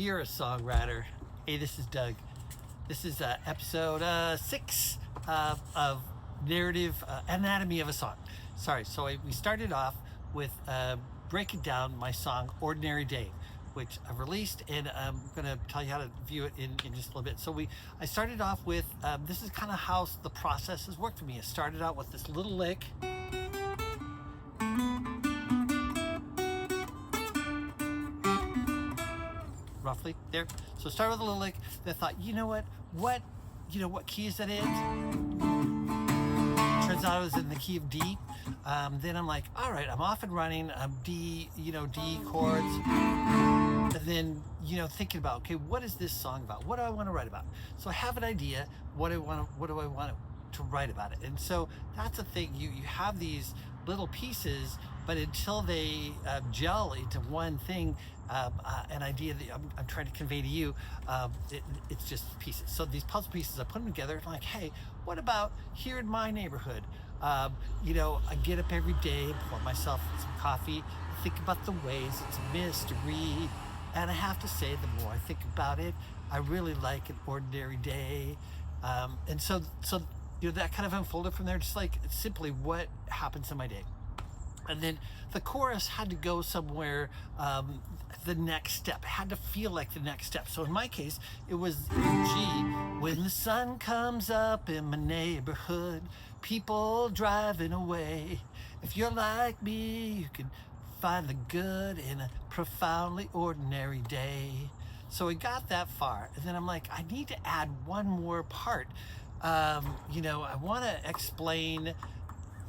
you're a songwriter. Hey, this is Doug. This is episode 6 of Narrative Anatomy of a Song. Sorry, so we started off with breaking down my song Ordinary Day, which I've released, and I'm going to tell you how to view it in just a little bit. So I started off with, this is kind of how the process has worked for me. It started out with this little lick. Roughly there. So I started with a little lick. Then I thought, you know what key is that in? Turns out it was in the key of D. Then I'm like, all right, I'm off and running. D chords. And then, thinking about, okay, what is this song about? What do I want to write about? So I have an idea. What do I want to write about it? And so that's the thing. You have these little pieces, but until they gel into one thing, an idea that I'm trying to convey to you, it's just pieces. So these puzzle pieces, I put them together and I'm like, hey, what about here in my neighborhood? I get up every day, pour myself some coffee, think about the ways it's a mystery. And I have to say, the more I think about it, I really like an ordinary day. And so that kind of unfolded from there, just like simply what happens in my day. And then the chorus had to go somewhere, the next step. It had to feel like the next step. So in my case, it was G. When the sun comes up in my neighborhood, people driving away. If you're like me, you can find the good in a profoundly ordinary day. So we got that far. And then I'm like, I need to add one more part. I want to explain.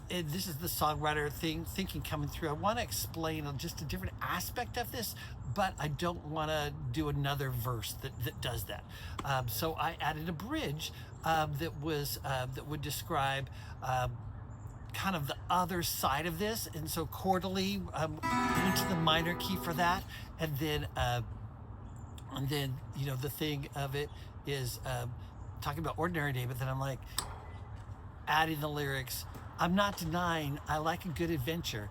This is the songwriter thinking coming through. I want to explain just a different aspect of this, but I don't want to do another verse that does that. So I added a bridge that would describe kind of the other side of this. And so chordally, went to the minor key for that, and then the thing of it is talking about ordinary day. But then I'm like adding the lyrics. I'm not denying I like a good adventure,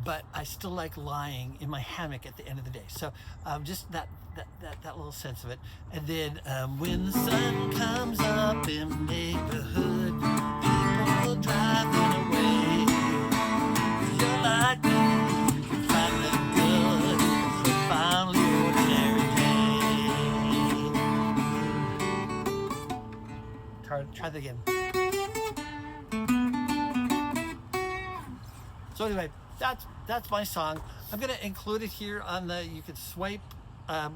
but I still like lying in my hammock at the end of the day. So just that little sense of it. And then when the sun comes up in the neighborhood, people driving away. You're like me, you can find the good in a profoundly ordinary day. Try that again. So anyway, that's my song. I'm gonna include it here on you can swipe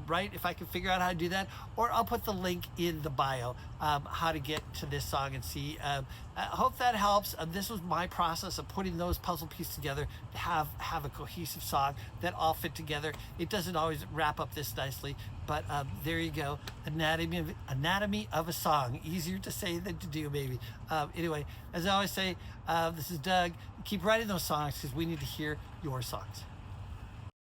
right if I can figure out how to do that, or I'll put the link in the bio how to get to this song and see. I hope that helps. This was my process of putting those puzzle pieces together to have a cohesive song that all fit together. It doesn't always wrap up this nicely, but there you go. Anatomy of a song. Easier to say than to do, maybe. Anyway, as I always say, this is Doug. Keep writing those songs because we need to hear your songs.